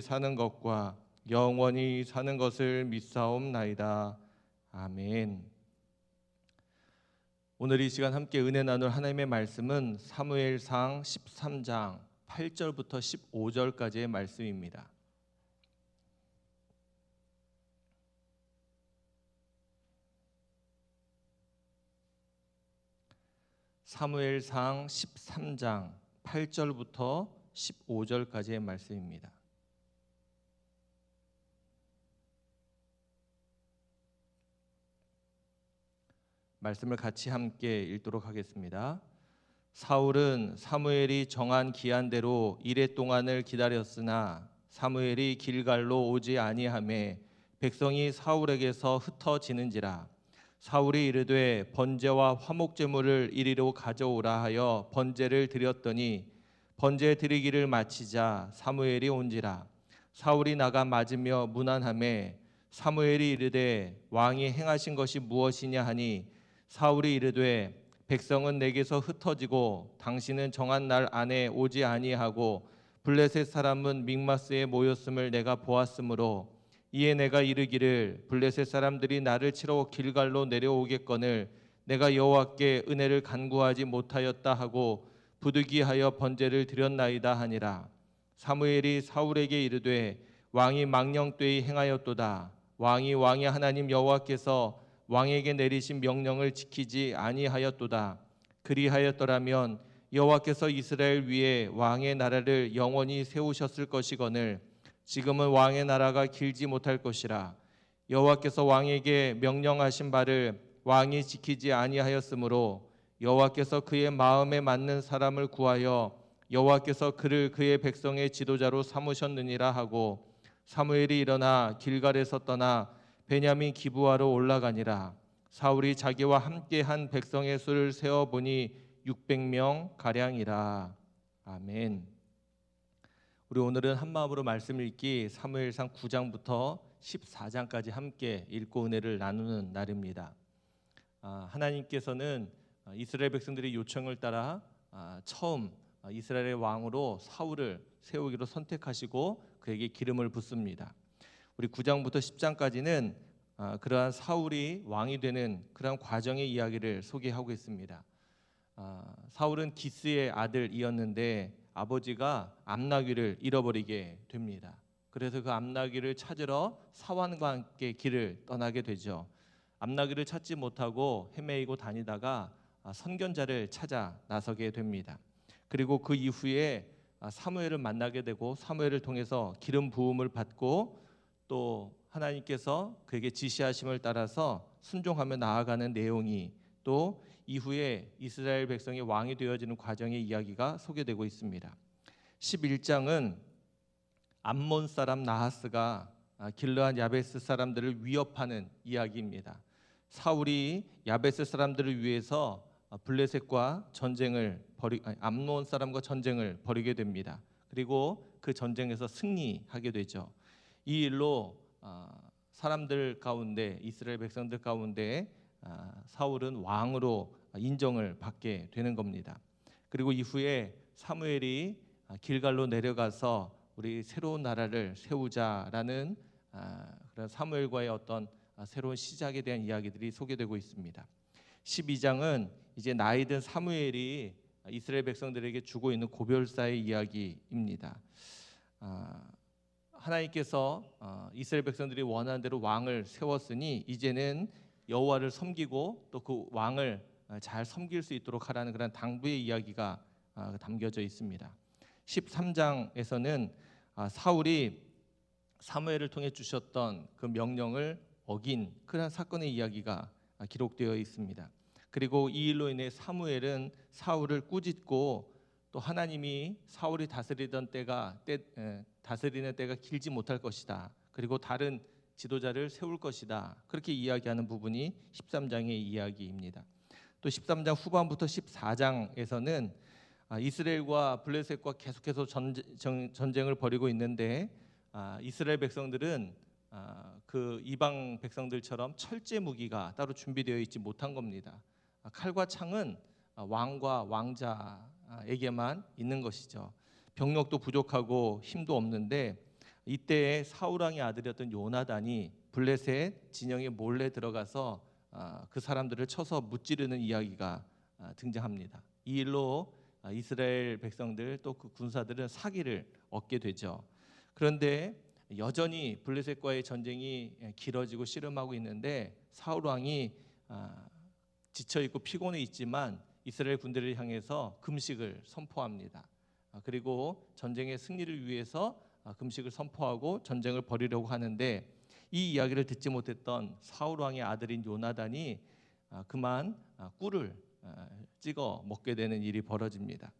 사는 것과 영원히 사는 것을 믿사옵나이다. 아멘. 오늘 이 시간 함께 은혜 나눌 하나님의 말씀은 사무엘상 13장 8절부터 15절까지의 말씀입니다. 사무엘상 13장 8절부터 15절까지의 말씀입니다. 말씀을 같이 함께 읽도록 하겠습니다. 사울은 사무엘이 정한 기한대로 이레 동안을 기다렸으나 사무엘이 길갈로 오지 아니하매 백성이 사울에게서 흩어지는지라. 사울이 이르되 번제와 화목 제물을 이리로 가져오라 하여 번제를 드렸더니 번제 드리기를 마치자 사무엘이 온지라. 사울이 나가 맞으며 문안하매 사무엘이 이르되 왕이 행하신 것이 무엇이냐 하니 사울이 이르되 백성은 내게서 흩어지고 당신은 정한 날 안에 오지 아니하고 블레셋 사람은 믹마스에 모였음을 내가 보았으므로 이에 내가 이르기를 블레셋 사람들이 나를 치러 길갈로 내려오겠거늘 내가 여호와께 은혜를 간구하지 못하였다 하고 부득이하여 번제를 드렸나이다 하니라. 사무엘이 사울에게 이르되 왕이 망령되이 행하였도다. 왕이 왕의 하나님 여호와께서 왕에게 내리신 명령을 지키지 아니하였도다. 그리하였더라면 여호와께서 이스라엘 위에 왕의 나라를 영원히 세우셨을 것이거늘 지금은 왕의 나라가 길지 못할 것이라. 여호와께서 왕에게 명령하신 바를 왕이 지키지 아니하였으므로 여호와께서 그의 마음에 맞는 사람을 구하여 여호와께서 그를 그의 백성의 지도자로 삼으셨느니라 하고 사무엘이 일어나 길갈에서 떠나 베냐민 기브아로 올라가니라. 사울이 자기와 함께한 백성의 수를 세어보니 600명 가량이라. 아멘. 우리 오늘은 한마음으로 말씀 읽기 사무엘상 9장부터 14장까지 함께 읽고 은혜를 나누는 날입니다. 하나님께서는 이스라엘 백성들의 요청을 따라 처음 이스라엘의 왕으로 사울을 세우기로 선택하시고 그에게 기름을 붓습니다. 우리 9장부터 10장까지는 그러한 사울이 왕이 되는 그러한 과정의 이야기를 소개하고 있습니다. 사울은 기스의 아들이었는데 아버지가 암나귀를 잃어버리게 됩니다. 그래서 그 암나귀를 찾으러 사환과 함께 길을 떠나게 되죠. 암나귀를 찾지 못하고 헤매이고 다니다가 선견자를 찾아 나서게 됩니다. 그리고 그 이후에 사무엘을 만나게 되고 사무엘을 통해서 기름 부음을 받고 또 하나님께서 그에게 지시하심을 따라서 순종하며 나아가는 내용이 또 이후에 이스라엘 백성이 왕이 되어지는 과정의 이야기가 소개되고 있습니다. 11장은 암몬 사람 나하스가 길르앗 야베스 사람들을 위협하는 이야기입니다. 사울이 야베스 사람들을 위해서 블레셋과 암몬 사람과 전쟁을 벌이게 됩니다. 그리고 그 전쟁에서 승리하게 되죠. 이 일로 사람들 가운데 이스라엘 백성들 가운데 사울은 왕으로 인정을 받게 되는 겁니다. 그리고 이후에 사무엘이 길갈로 내려가서 우리 새로운 나라를 세우자라는 그런 사무엘과의 어떤 새로운 시작에 대한 이야기들이 소개되고 있습니다. 12장은 이제 나이 든 사무엘이 이스라엘 백성들에게 주고 있는 고별사의 이야기입니다. 하나님께서 이스라엘 백성들이 원하는 대로 왕을 세웠으니 이제는 여호와를 섬기고 또 그 왕을 잘 섬길 수 있도록 하라는 그런 당부의 이야기가 담겨져 있습니다. 13장에서는 사울이 사무엘을 통해 주셨던 그 명령을 어긴 그런 사건의 이야기가 기록되어 있습니다. 그리고 이 일로 인해 사무엘은 사울을 꾸짖고 또 하나님이 사울이 다스리는 때가 길지 못할 것이다. 그리고 다른 지도자를 세울 것이다. 그렇게 이야기하는 부분이 13장의 이야기입니다. 또 13장 후반부터 14장에서는 이스라엘과 블레셋과 계속해서 전쟁을 벌이고 있는데 이스라엘 백성들은 그 이방 백성들처럼 철제 무기가 따로 준비되어 있지 못한 겁니다. 칼과 창은 왕과 왕자에게만 있는 것이죠. 병력도 부족하고 힘도 없는데 이때에 사울 왕의 아들이었던 요나단이 블레셋 진영에 몰래 들어가서 그 사람들을 쳐서 무찌르는 이야기가 등장합니다. 이 일로 이스라엘 백성들 또 그 군사들은 사기를 얻게 되죠. 그런데 여전히 블레셋과의 전쟁이 길어지고 씨름하고 있는데 사울 왕이 지쳐 있고 피곤해 있지만 이스라엘 군대를 향해서 금식을 선포합니다. 그리고 전쟁의 승리를 위해서 금식을 선포하고 전쟁을 벌이려고 하는데 이 이야기를 듣지 못했던 사울 왕의 아들인 요나단이 그만 꿀을 찍어 먹게 되는 일이 벌어집니다.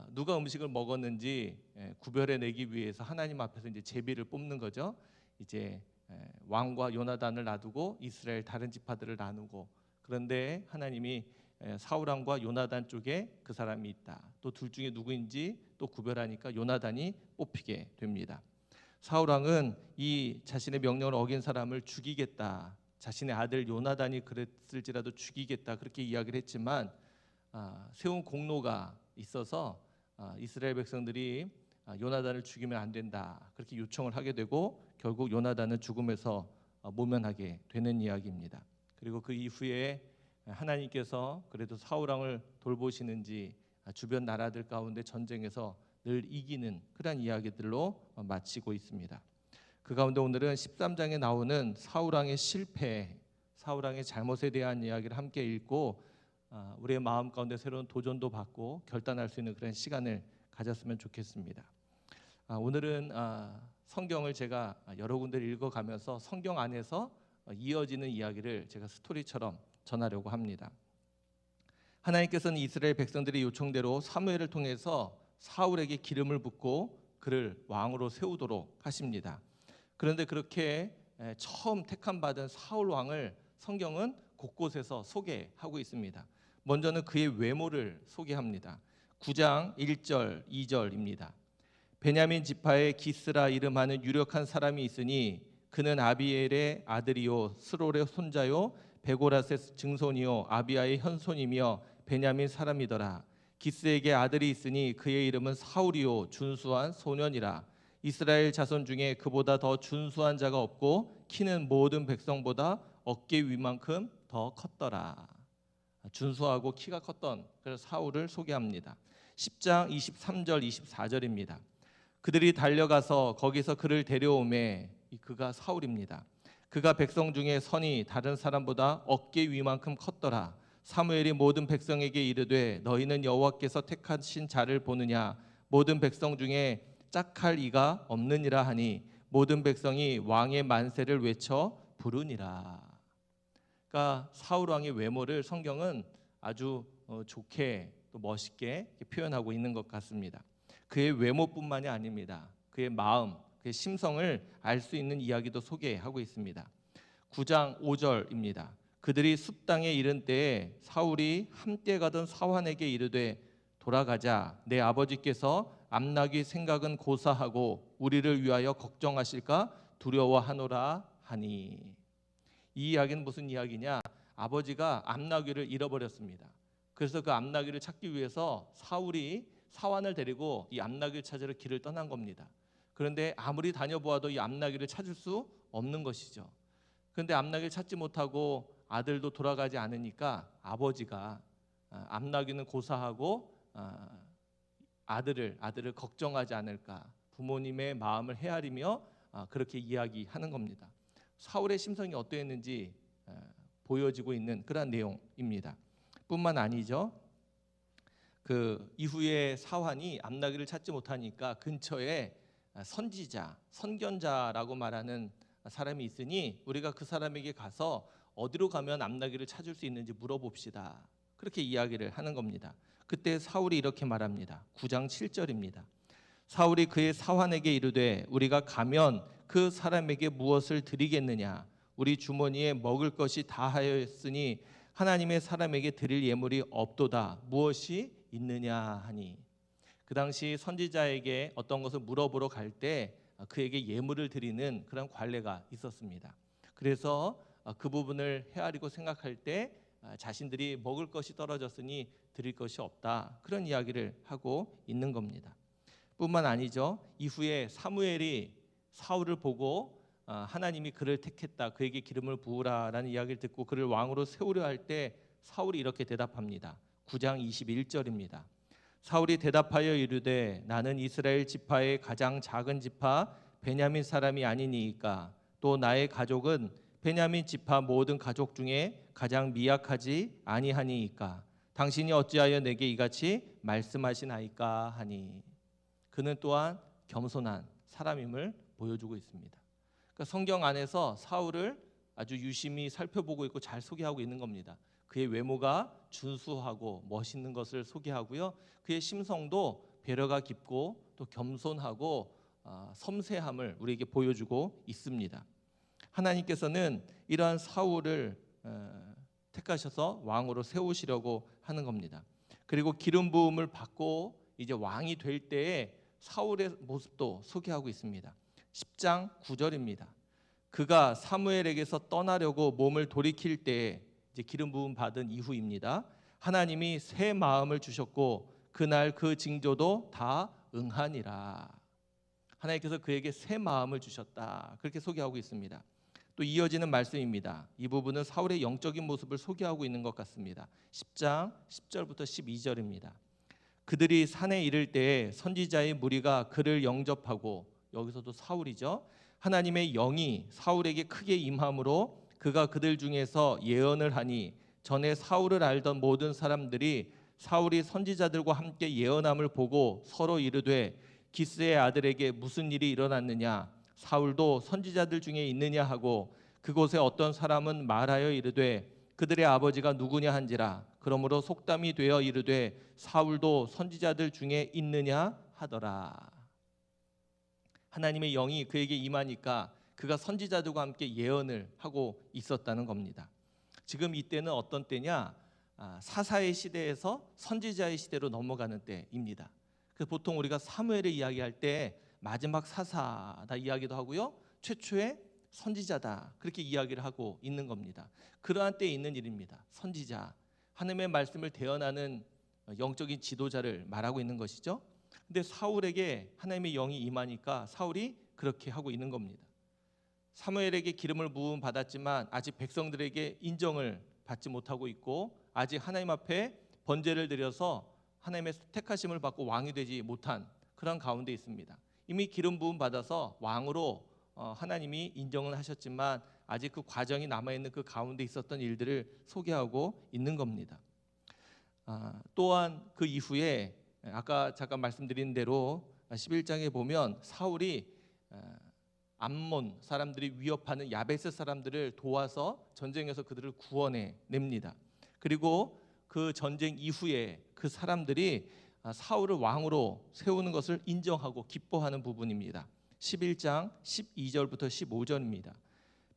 누가 음식을 먹었는지 구별해내기 위해서 하나님 앞에서 이제 제비를 뽑는 거죠. 이제 왕과 요나단을 놔두고 이스라엘 다른 지파들을 나누고, 그런데 하나님이 사울 왕과 요나단 쪽에 그 사람이 있다, 또 둘 중에 누구인지 또 구별하니까 요나단이 뽑히게 됩니다. 사울 왕은 이 자신의 명령을 어긴 사람을 죽이겠다, 자신의 아들 요나단이 그랬을지라도 죽이겠다, 그렇게 이야기를 했지만 세운 공로가 있어서 이스라엘 백성들이 요나단을 죽이면 안 된다, 그렇게 요청을 하게 되고 결국 요나단은 죽음에서 모면하게 되는 이야기입니다. 그리고 그 이후에 하나님께서 그래도 사울 왕을 돌보시는지 주변 나라들 가운데 전쟁에서 늘 이기는 그런 이야기들로 마치고 있습니다. 그 가운데 오늘은 13장에 나오는 사울 왕의 실패, 사울 왕의 잘못에 대한 이야기를 함께 읽고 우리의 마음 가운데 새로운 도전도 받고 결단할 수 있는 그런 시간을 가졌으면 좋겠습니다. 오늘은 성경을 제가 여러 군데를 읽어가면서 성경 안에서 이어지는 이야기를 제가 스토리처럼 전하려고 합니다. 하나님께서는 이스라엘 백성들의 요청대로 사무엘을 통해서 사울에게 기름을 붓고 그를 왕으로 세우도록 하십니다. 그런데 그렇게 처음 택함 받은 사울 왕을 성경은 곳곳에서 소개하고 있습니다. 먼저는 그의 외모를 소개합니다. 9장 1절 2절입니다. 베냐민 지파의 기스라 이름하는 유력한 사람이 있으니 그는 아비엘의 아들이요 스롤의 손자요 베고라스의 증손이요 아비아의 현손이며 베냐민 사람이더라. 기스에게 아들이 있으니 그의 이름은 사울이요 준수한 소년이라. 이스라엘 자손 중에 그보다 더 준수한 자가 없고 키는 모든 백성보다 어깨 위만큼 더 컸더라. 준수하고 키가 컸던 그래서 사울을 소개합니다. 10장 23절 24절입니다. 그들이 달려가서 거기서 그를 데려오매 그가 사울입니다. 그가 백성 중에 선이 다른 사람보다 어깨 위만큼 컸더라. 사무엘이 모든 백성에게 이르되 너희는 여호와께서 택하신 자를 보느냐, 모든 백성 중에 짝할 이가 없느니라 하니 모든 백성이 왕의 만세를 외쳐 부르니라. 그러니까 사울 왕의 외모를 성경은 아주 좋게 또 멋있게 표현하고 있는 것 같습니다. 그의 외모뿐만이 아닙니다. 그의 마음, 그의 심성을 알 수 있는 이야기도 소개하고 있습니다. 9장 5절입니다. 그들이 숲 땅에 이른 때에 사울이 함께 가던 사환에게 이르되 돌아가자, 내 아버지께서 암나귀 생각은 고사하고 우리를 위하여 걱정하실까 두려워하노라 하니. 이 이야기는 무슨 이야기냐? 아버지가 암나귀를 잃어버렸습니다. 그래서 그 암나귀를 찾기 위해서 사울이 사환을 데리고 이 암나귀를 찾으러 길을 떠난 겁니다. 그런데 아무리 다녀보아도 이 암나귀를 찾을 수 없는 것이죠. 그런데 암나귀를 찾지 못하고 아들도 돌아가지 않으니까 아버지가 암나귀는 고사하고 아들을 걱정하지 않을까, 부모님의 마음을 헤아리며 그렇게 이야기하는 겁니다. 사울의 심성이 어떠했는지 보여지고 있는 그런 내용입니다. 뿐만 아니죠. 그 이후에 사환이 암나귀를 찾지 못하니까 근처에 선지자, 선견자라고 말하는 사람이 있으니 우리가 그 사람에게 가서 어디로 가면 암나귀를 찾을 수 있는지 물어봅시다. 그렇게 이야기를 하는 겁니다. 그때 사울이 이렇게 말합니다. 9장 7절입니다. 사울이 그의 사환에게 이르되 우리가 가면 그 사람에게 무엇을 드리겠느냐? 우리 주머니에 먹을 것이 다하였으니 하나님의 사람에게 드릴 예물이 없도다. 무엇이 있느냐 하니. 그 당시 선지자에게 어떤 것을 물어보러 갈 때 그에게 예물을 드리는 그런 관례가 있었습니다. 그래서 그 부분을 헤아리고 생각할 때 자신들이 먹을 것이 떨어졌으니 드릴 것이 없다, 그런 이야기를 하고 있는 겁니다. 뿐만 아니죠. 이후에 사무엘이 사울을 보고 하나님이 그를 택했다, 그에게 기름을 부으라라는 이야기를 듣고 그를 왕으로 세우려 할 때 사울이 이렇게 대답합니다. 9장 21절입니다. 사울이 대답하여 이르되 나는 이스라엘 지파의 가장 작은 지파 베냐민 사람이 아니니이까 또 나의 가족은 베냐민 지파 모든 가족 중에 가장 미약하지 아니하니이까 당신이 어찌하여 내게 이같이 말씀하시나이까 하니. 그는 또한 겸손한 사람임을 보여주고 있습니다. 그러니까 성경 안에서 사울을 아주 유심히 살펴보고 있고 잘 소개하고 있는 겁니다. 그의 외모가 준수하고 멋있는 것을 소개하고요. 그의 심성도 배려가 깊고 또 겸손하고 섬세함을 우리에게 보여주고 있습니다. 하나님께서는 이러한 사울을 택하셔서 왕으로 세우시려고 하는 겁니다. 그리고 기름 부음을 받고 이제 왕이 될 때에 사울의 모습도 소개하고 있습니다. 10장 9절입니다. 그가 사무엘에게서 떠나려고 몸을 돌이킬 때에 이제 기름 부음 받은 이후입니다. 하나님이 새 마음을 주셨고 그날 그 징조도 다 응하니라. 하나님께서 그에게 새 마음을 주셨다. 그렇게 소개하고 있습니다. 또 이어지는 말씀입니다. 이 부분은 사울의 영적인 모습을 소개하고 있는 것 같습니다. 10장 10절부터 12절입니다. 그들이 산에 이를 때에 선지자의 무리가 그를 영접하고, 여기서도 사울이죠. 하나님의 영이 사울에게 크게 임함으로 그가 그들 중에서 예언을 하니 전에 사울을 알던 모든 사람들이 사울이 선지자들과 함께 예언함을 보고 서로 이르되 기스의 아들에게 무슨 일이 일어났느냐, 사울도 선지자들 중에 있느냐 하고 그곳에 어떤 사람은 말하여 이르되 그들의 아버지가 누구냐 한지라. 그러므로 속담이 되어 이르되 사울도 선지자들 중에 있느냐 하더라. 하나님의 영이 그에게 임하니까 그가 선지자들과 함께 예언을 하고 있었다는 겁니다. 지금 이때는 어떤 때냐? 사사의 시대에서 선지자의 시대로 넘어가는 때입니다. 그래서 보통 우리가 사무엘을 이야기할 때 마지막 사사다 이야기도 하고요, 최초의 선지자다 그렇게 이야기를 하고 있는 겁니다. 그러한 때에 있는 일입니다. 선지자, 하나님의 말씀을 대언하는 영적인 지도자를 말하고 있는 것이죠. 근데 사울에게 하나님의 영이 임하니까 사울이 그렇게 하고 있는 겁니다. 사무엘에게 기름을 부음 받았지만 아직 백성들에게 인정을 받지 못하고 있고 아직 하나님 앞에 번제를 드려서 하나님의 택하심을 받고 왕이 되지 못한 그런 가운데 있습니다. 이미 기름 부음 받아서 왕으로 하나님이 인정을 하셨지만 아직 그 과정이 남아있는 그 가운데 있었던 일들을 소개하고 있는 겁니다. 또한 그 이후에 아까 잠깐 말씀드린 대로 11장에 보면 사울이 암몬 사람들이 위협하는 야베스 사람들을 도와서 전쟁에서 그들을 구원해 냅니다. 그리고 그 전쟁 이후에 그 사람들이 사울을 왕으로 세우는 것을 인정하고 기뻐하는 부분입니다. 11장 12절부터 15절입니다.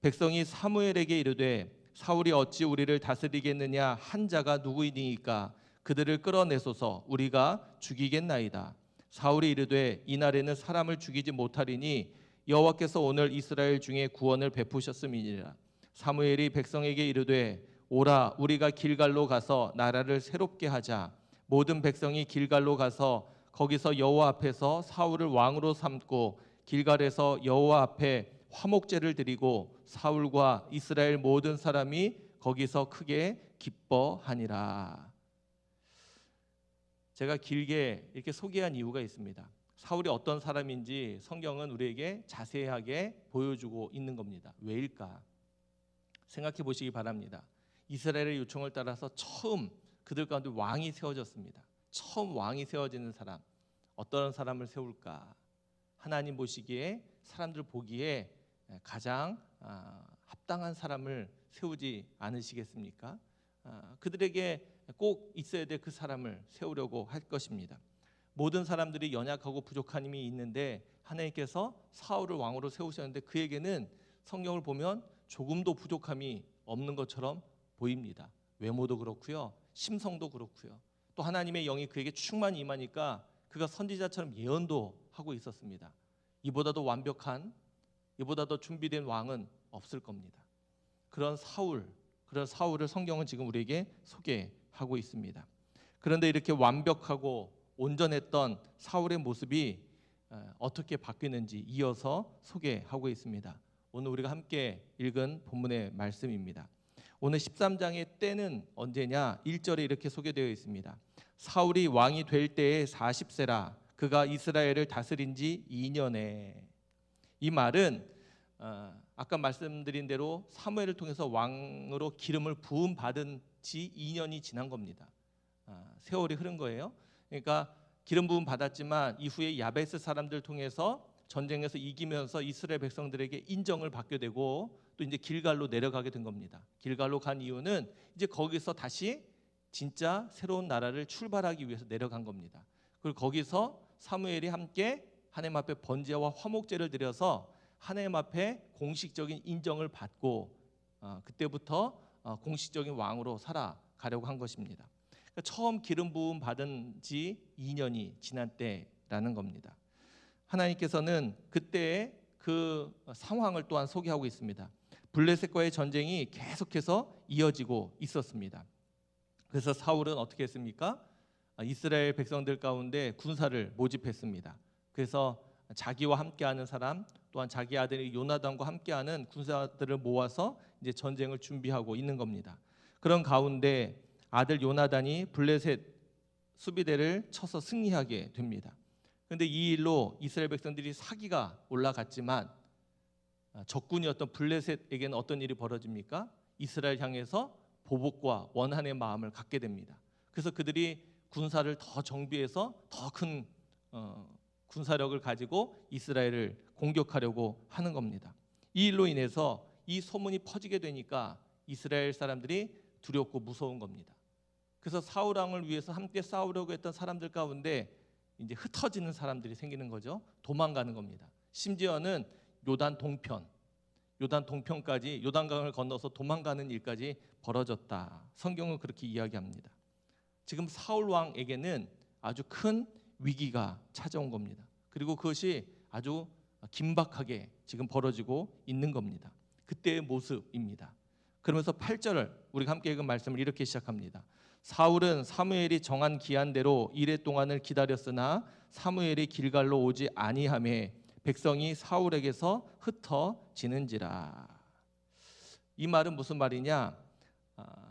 백성이 사무엘에게 이르되 사울이 어찌 우리를 다스리겠느냐 한 자가 누구이니까 그들을 끌어내소서 우리가 죽이겠나이다. 사울이 이르되 이날에는 사람을 죽이지 못하리니 여호와께서 오늘 이스라엘 중에 구원을 베푸셨음이니라. 사무엘이 백성에게 이르되 오라 우리가 길갈로 가서 나라를 새롭게 하자. 모든 백성이 길갈로 가서 거기서 여호와 앞에서 사울을 왕으로 삼고 길갈에서 여호와 앞에 화목제를 드리고 사울과 이스라엘 모든 사람이 거기서 크게 기뻐하니라. 제가 길게 이렇게 소개한 이유가 있습니다. 사울이 어떤 사람인지 성경은 우리에게 자세하게 보여주고 있는 겁니다. 왜일까? 생각해 보시기 바랍니다. 이스라엘의 요청을 따라서 처음 그들 가운데 왕이 세워졌습니다. 처음 왕이 세워지는 사람, 어떤 사람을 세울까? 하나님 보시기에, 사람들 보기에 가장 합당한 사람을 세우지 않으시겠습니까? 그들에게 꼭 있어야 될 그 사람을 세우려고 할 것입니다. 모든 사람들이 연약하고 부족한 힘이 있는데 하나님께서 사울을 왕으로 세우셨는데 그에게는 성경을 보면 조금도 부족함이 없는 것처럼 보입니다. 외모도 그렇고요, 심성도 그렇고요. 또 하나님의 영이 그에게 충만히 임하니까 그가 선지자처럼 예언도 하고 있었습니다. 이보다도 완벽한, 이보다 더 준비된 왕은 없을 겁니다. 그런 사울을 성경은 지금 우리에게 소개하고 있습니다. 그런데 이렇게 완벽하고 온전했던 사울의 모습이 어떻게 바뀌는지 이어서 소개하고 있습니다. 오늘 우리가 함께 읽은 본문의 말씀입니다. 오늘 13장의 때는 언제냐? 1절에 이렇게 소개되어 있습니다. 사울이 왕이 될 때에 40세라 그가 이스라엘을 다스린 지 2년에. 이 말은 아까 말씀드린 대로 사무엘을 통해서 왕으로 기름을 부음 받은 지 2년이 지난 겁니다. 세월이 흐른 거예요. 그러니까 기름 부음 받았지만 이후에 야베스 사람들 통해서 전쟁에서 이기면서 이스라엘 백성들에게 인정을 받게 되고 또 이제 길갈로 내려가게 된 겁니다. 길갈로 간 이유는 이제 거기서 다시 진짜 새로운 나라를 출발하기 위해서 내려간 겁니다. 그리고 거기서 사무엘이 함께 하나님 앞에 번제와 화목제를 드려서 하나님 앞에 공식적인 인정을 받고 그때부터 공식적인 왕으로 살아가려고 한 것입니다. 그러니까 처음 기름 부음 받은 지 2년이 지난 때라는 겁니다. 하나님께서는 그때의 그 상황을 또한 소개하고 있습니다. 블레셋과의 전쟁이 계속해서 이어지고 있었습니다. 그래서 사울은 어떻게 했습니까? 이스라엘 백성들 가운데 군사를 모집했습니다. 그래서 자기와 함께하는 사람 또한 자기 아들이 요나단과 함께하는 군사들을 모아서 이제 전쟁을 준비하고 있는 겁니다. 그런 가운데 아들 요나단이 블레셋 수비대를 쳐서 승리하게 됩니다. 그런데 이 일로 이스라엘 백성들이 사기가 올라갔지만 적군이었던 블레셋에게는 어떤 일이 벌어집니까? 이스라엘 향해서 보복과 원한의 마음을 갖게 됩니다. 그래서 그들이 군사를 더 정비해서 더 큰 군사력을 가지고 이스라엘을 공격하려고 하는 겁니다. 이 일로 인해서 이 소문이 퍼지게 되니까 이스라엘 사람들이 두렵고 무서운 겁니다. 그래서 사울 왕을 위해서 함께 싸우려고 했던 사람들 가운데 이제 흩어지는 사람들이 생기는 거죠. 도망가는 겁니다. 심지어는 요단 동편까지 요단강을 건너서 도망가는 일까지 벌어졌다. 성경은 그렇게 이야기합니다. 지금 사울 왕에게는 아주 큰 위기가 찾아온 겁니다. 그리고 그것이 아주 긴박하게 지금 벌어지고 있는 겁니다. 그때의 모습입니다. 그러면서 8절을 우리가 함께 읽은 말씀을 이렇게 시작합니다. 사울은 사무엘이 정한 기한대로 이레 동안을 기다렸으나 사무엘이 길갈로 오지 아니하매 백성이 사울에게서 흩어지는지라. 이 말은 무슨 말이냐?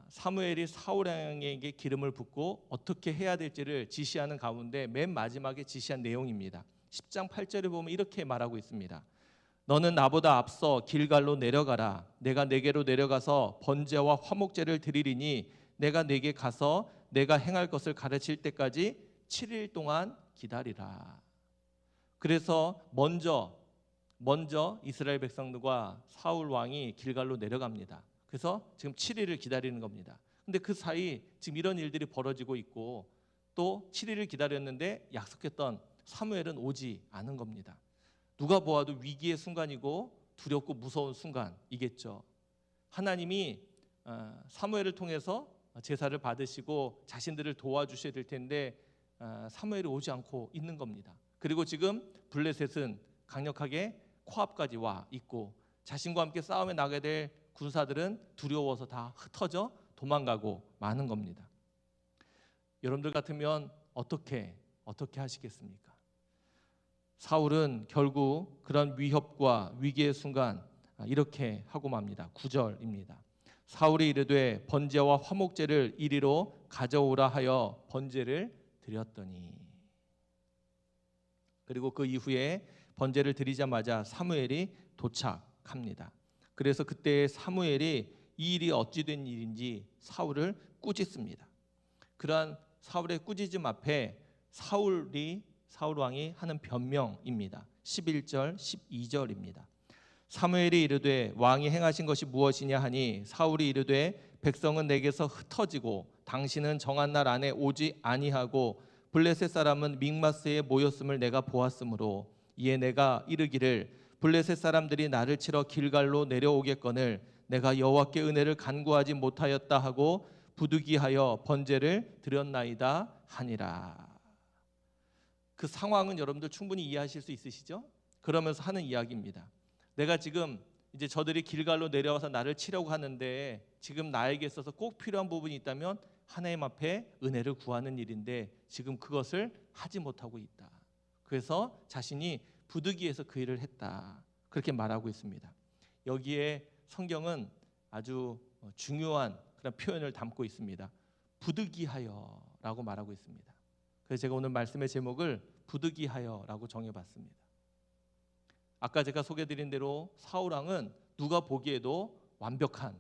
사무엘이 사울 왕에게 기름을 붓고 어떻게 해야 될지를 지시하는 가운데 맨 마지막에 지시한 내용입니다. 10장 8절에 보면 이렇게 말하고 있습니다. 너는 나보다 앞서 길갈로 내려가라. 내가 내게로 내려가서 번제와 화목제를 드리리니 내가 내게 가서 내가 행할 것을 가르칠 때까지 7일 동안 기다리라. 그래서 먼저 이스라엘 백성들과 사울 왕이 길갈로 내려갑니다. 그래서 지금 7일을 기다리는 겁니다. 근데 그 사이 지금 이런 일들이 벌어지고 있고 또 7일을 기다렸는데 약속했던 사무엘은 오지 않은 겁니다. 누가 보아도 위기의 순간이고 두렵고 무서운 순간이겠죠. 하나님이 사무엘을 통해서 제사를 받으시고 자신들을 도와주셔야 될 텐데 사무엘이 오지 않고 있는 겁니다. 그리고 지금 블레셋은 강력하게 코앞까지 와 있고 자신과 함께 싸움에 나가게 될 군사들은 두려워서 다 흩어져 도망가고 마는 겁니다. 여러분들 같으면 어떻게 하시겠습니까? 사울은 결국 그런 위협과 위기의 순간 이렇게 하고 맙니다. 9절입니다. 사울이 이르되 번제와 화목제를 이리로 가져오라 하여 번제를 드렸더니. 그리고 그 이후에 번제를 드리자마자 사무엘이 도착합니다. 그래서 그때 사무엘이 이 일이 어찌 된 일인지 사울을 꾸짖습니다. 그러한 사울의 꾸짖음 앞에 사울 왕이 하는 변명입니다. 11절 12절입니다. 사무엘이 이르되 왕이 행하신 것이 무엇이냐 하니 사울이 이르되 백성은 내게서 흩어지고 당신은 정한 날 안에 오지 아니하고 블레셋 사람은 믹마스에 모였음을 내가 보았으므로 이에 내가 이르기를 블레셋 사람들이 나를 치러 길갈로 내려오겠거늘 내가 여호와께 은혜를 간구하지 못하였다 하고 부득이하여 번제를 드렸나이다 하니라. 그 상황은 여러분들 충분히 이해하실 수 있으시죠? 그러면서 하는 이야기입니다. 내가 지금 이제 저들이 길갈로 내려와서 나를 치려고 하는데 지금 나에게 있어서 꼭 필요한 부분이 있다면 하나님 앞에 은혜를 구하는 일인데 지금 그것을 하지 못하고 있다. 그래서 자신이 부득이해서 그 일을 했다. 그렇게 말하고 있습니다. 여기에 성경은 아주 중요한 그런 표현을 담고 있습니다. 부득이하여라고 말하고 있습니다. 그래서 제가 오늘 말씀의 제목을 부득이하여라고 정해봤습니다. 아까 제가 소개드린 대로 사울 왕은 누가 보기에도 완벽한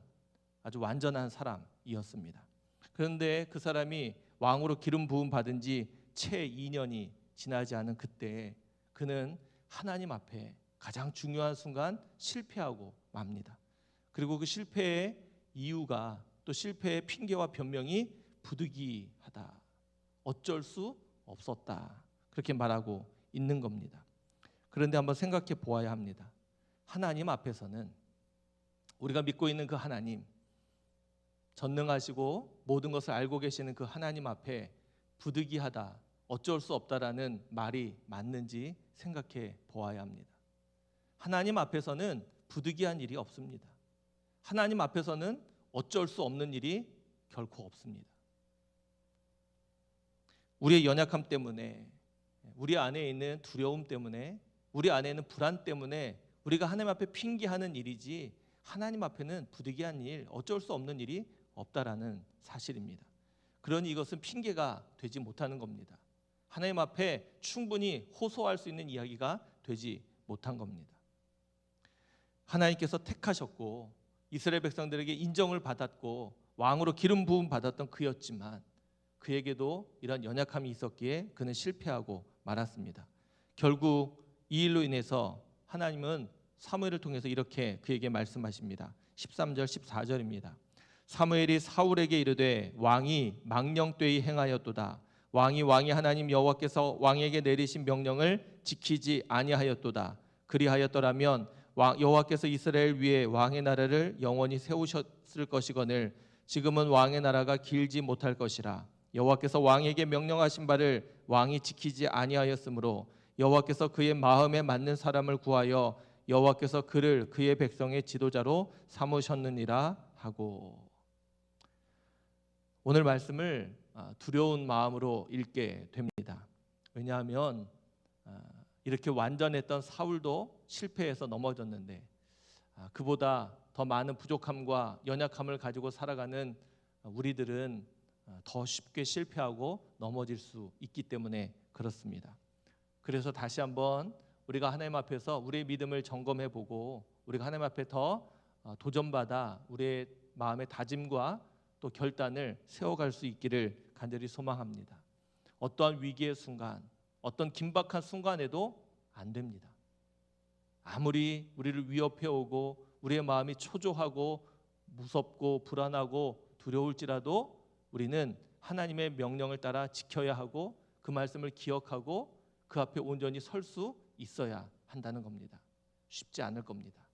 아주 완전한 사람이었습니다. 그런데 그 사람이 왕으로 기름 부음 받은 지 채 2년이 지나지 않은 그때 그는 하나님 앞에 가장 중요한 순간 실패하고 맙니다. 그리고 그 실패의 이유가 또 실패의 핑계와 변명이 부득이하다, 어쩔 수 없었다, 그렇게 말하고 있는 겁니다. 그런데 한번 생각해 보아야 합니다. 하나님 앞에서는 우리가 믿고 있는 그 하나님, 전능하시고 모든 것을 알고 계시는 그 하나님 앞에 부득이하다, 어쩔 수 없다라는 말이 맞는지 생각해 보아야 합니다. 하나님 앞에서는 부득이한 일이 없습니다. 하나님 앞에서는 어쩔 수 없는 일이 결코 없습니다. 우리의 연약함 때문에, 우리 안에 있는 두려움 때문에, 우리 안에 있는 불안 때문에 우리가 하나님 앞에 핑계하는 일이지 하나님 앞에는 부득이한 일, 어쩔 수 없는 일이 없다라는 사실입니다. 그러니 이것은 핑계가 되지 못하는 겁니다. 하나님 앞에 충분히 호소할 수 있는 이야기가 되지 못한 겁니다. 하나님께서 택하셨고 이스라엘 백성들에게 인정을 받았고 왕으로 기름 부음 받았던 그였지만 그에게도 이런 연약함이 있었기에 그는 실패하고 말았습니다. 결국 이 일로 인해서 하나님은 사무엘을 통해서 이렇게 그에게 말씀하십니다. 13절 14절입니다. 사무엘이 사울에게 이르되 왕이 망령되이 행하였도다. 왕이 하나님 여호와께서 왕에게 내리신 명령을 지키지 아니하였도다. 그리하였더라면 여호와께서 이스라엘 위에 왕의 나라를 영원히 세우셨을 것이거늘 지금은 왕의 나라가 길지 못할 것이라. 여호와께서 왕에게 명령하신 바를 왕이 지키지 아니하였으므로 여호와께서 그의 마음에 맞는 사람을 구하여 여호와께서 그를 그의 백성의 지도자로 삼으셨느니라 하고. 오늘 말씀을 두려운 마음으로 읽게 됩니다. 왜냐하면 이렇게 완전했던 사울도 실패해서 넘어졌는데 그보다 더 많은 부족함과 연약함을 가지고 살아가는 우리들은 더 쉽게 실패하고 넘어질 수 있기 때문에 그렇습니다. 그래서 다시 한번 우리가 하나님 앞에서 우리의 믿음을 점검해보고 우리가 하나님 앞에 더 도전받아 우리의 마음의 다짐과 또 결단을 세워갈 수 있기를 간절히 소망합니다. 어떠한 위기의 순간, 어떤 긴박한 순간에도 안 됩니다. 아무리 우리를 위협해오고 우리의 마음이 초조하고 무섭고 불안하고 두려울지라도 우리는 하나님의 명령을 따라 지켜야 하고 그 말씀을 기억하고 그 앞에 온전히 설 수 있어야 한다는 겁니다. 쉽지 않을 겁니다.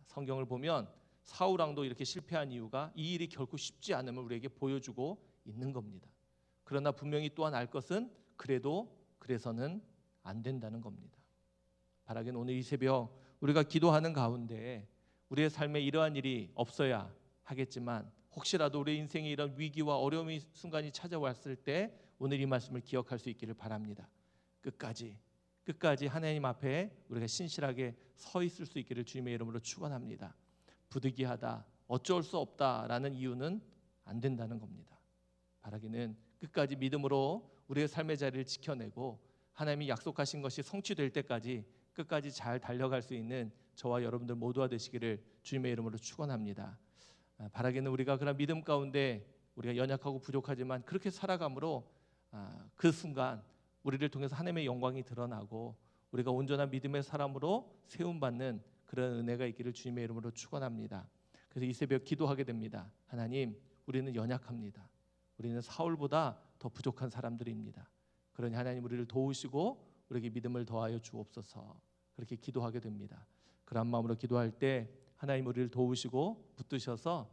성경을 보면 사울 왕도 이렇게 실패한 이유가 이 일이 결코 쉽지 않음을 우리에게 보여주고 있는 겁니다. 그러나 분명히 또한 알 것은 그래서는 안 된다는 겁니다. 바라기는 오늘 이 새벽 우리가 기도하는 가운데 우리의 삶에 이러한 일이 없어야 하겠지만 혹시라도 우리 인생에 이런 위기와 어려움의 순간이 찾아왔을 때 오늘 이 말씀을 기억할 수 있기를 바랍니다. 끝까지 하나님 앞에 우리가 신실하게 서 있을 수 있기를 주님의 이름으로 축원합니다. 부득이하다, 어쩔 수 없다라는 이유는 안 된다는 겁니다. 바라기는 끝까지 믿음으로 우리의 삶의 자리를 지켜내고 하나님이 약속하신 것이 성취될 때까지 끝까지 잘 달려갈 수 있는 저와 여러분들 모두가 되시기를 주님의 이름으로 축원합니다. 바라기는 우리가 그런 믿음 가운데 우리가 연약하고 부족하지만 그렇게 살아감으로 그 순간 우리를 통해서 하나님의 영광이 드러나고 우리가 온전한 믿음의 사람으로 세움받는 그런 은혜가 있기를 주님의 이름으로 축원합니다. 그래서 이 새벽 기도하게 됩니다. 하나님, 우리는 연약합니다. 우리는 사울보다 더 부족한 사람들입니다. 그러니 하나님 우리를 도우시고 우리에게 믿음을 더하여 주옵소서. 그렇게 기도하게 됩니다. 그런 마음으로 기도할 때 하나님 우리를 도우시고 붙드셔서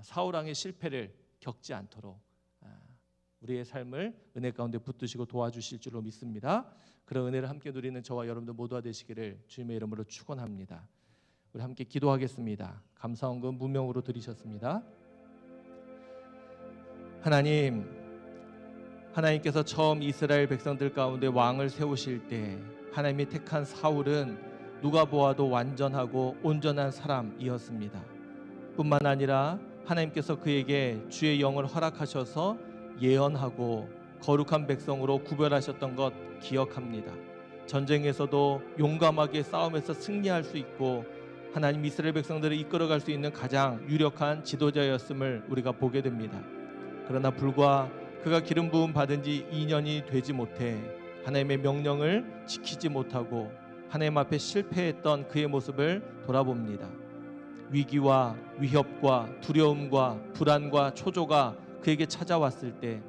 사울 왕의 실패를 겪지 않도록 우리의 삶을 은혜 가운데 붙드시고 도와주실 줄로 믿습니다. 그런 은혜를 함께 누리는 저와 여러분들 모두가 되시기를 주님의 이름으로 축원합니다. 우리 함께 기도하겠습니다. 감사헌금 무명으로 드리셨습니다. 하나님, 하나님께서 처음 이스라엘 백성들 가운데 왕을 세우실 때 하나님이 택한 사울은 누가 보아도 완전하고 온전한 사람이었습니다. 뿐만 아니라 하나님께서 그에게 주의 영을 허락하셔서 예언하고 거룩한 백성으로 구별하셨던 것 기억합니다. 전쟁에서도 용감하게 싸움에서 승리할 수 있고 하나님 이스라엘 백성들을 이끌어갈 수 있는 가장 유력한 지도자였음을 우리가 보게 됩니다. 그러나 불과 그가 기름 부음 받은 지 2년이 되지 못해 하나님의 명령을 지키지 못하고 하나님 앞에 실패했던 그의 모습을 돌아봅니다. 위기와 위협과 두려움과 불안과 초조가 그에게 찾아왔을 때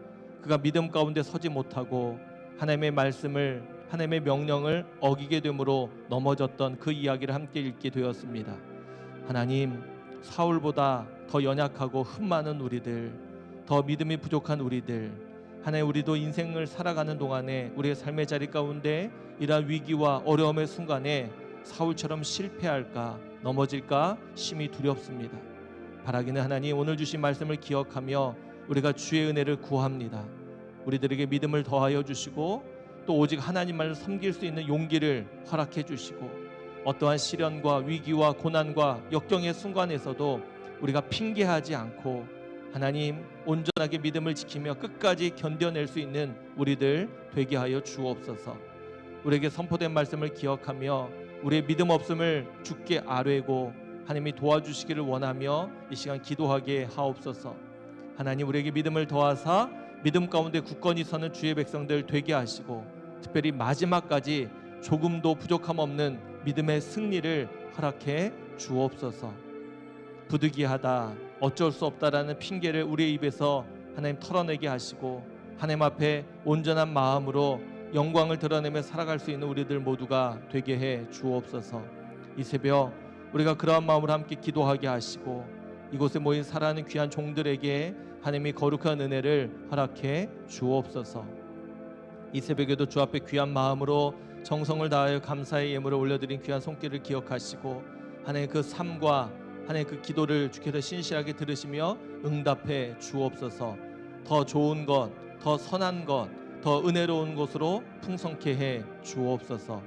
그가 믿음 가운데 서지 못하고 하나님의 말씀을, 하나님의 명령을 어기게 되므로 넘어졌던 그 이야기를 함께 읽게 되었습니다. 하나님, 사울보다 더 연약하고 흠 많은 우리들, 더 믿음이 부족한 우리들, 하나님, 우리도 인생을 살아가는 동안에 우리의 삶의 자리 가운데 이러한 위기와 어려움의 순간에 사울처럼 실패할까, 넘어질까 심히 두렵습니다. 바라기는 하나님, 오늘 주신 말씀을 기억하며 우리가 주의 은혜를 구합니다. 우리들에게 믿음을 더하여 주시고 또 오직 하나님만을 섬길 수 있는 용기를 허락해 주시고 어떠한 시련과 위기와 고난과 역경의 순간에서도 우리가 핑계하지 않고 하나님, 온전하게 믿음을 지키며 끝까지 견뎌낼 수 있는 우리들 되게 하여 주옵소서. 우리에게 선포된 말씀을 기억하며 우리의 믿음 없음을 주께 아뢰고 하나님이 도와주시기를 원하며 이 시간 기도하게 하옵소서. 하나님, 우리에게 믿음을 더하사 믿음 가운데 굳건히 서는 주의 백성들 되게 하시고 특별히 마지막까지 조금도 부족함 없는 믿음의 승리를 허락해 주옵소서. 부득이하다, 어쩔 수 없다라는 핑계를 우리의 입에서 하나님 털어내게 하시고 하나님 앞에 온전한 마음으로 영광을 드러내며 살아갈 수 있는 우리들 모두가 되게 해 주옵소서. 이 새벽 우리가 그러한 마음으로 함께 기도하게 하시고 이곳에 모인 사랑하는 귀한 종들에게 하나님이 거룩한 은혜를 허락해 주옵소서. 이 새벽에도 주 앞에 귀한 마음으로 정성을 다하여 감사의 예물을 올려드린 귀한 손길을 기억하시고 하나님 그 삶과 하나님 그 기도를 주께서 신실하게 들으시며 응답해 주옵소서. 더 좋은 것, 더 선한 것, 더 은혜로운 것으로 풍성케 해 주옵소서.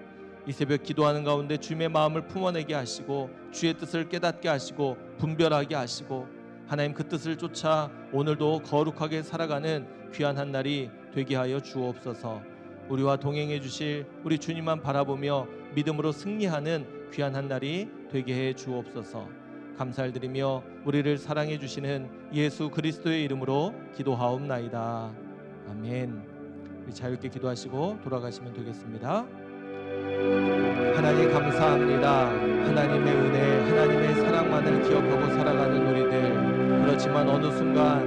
이 새벽 기도하는 가운데 주님의 마음을 품어내게 하시고 주의 뜻을 깨닫게 하시고 분별하게 하시고 하나님 그 뜻을 쫓아 오늘도 거룩하게 살아가는 귀한 한 날이 되게 하여 주옵소서. 우리와 동행해 주실 우리 주님만 바라보며 믿음으로 승리하는 귀한 한 날이 되게 해 주옵소서. 감사를 드리며 우리를 사랑해 주시는 예수 그리스도의 이름으로 기도하옵나이다. 아멘. 우리 자유롭게 기도하시고 돌아가시면 되겠습니다. 하나님 감사합니다. 하나님의 은혜, 하나님의 사랑만을 기억하고 살아가는 우리들, 그렇지만 어느 순간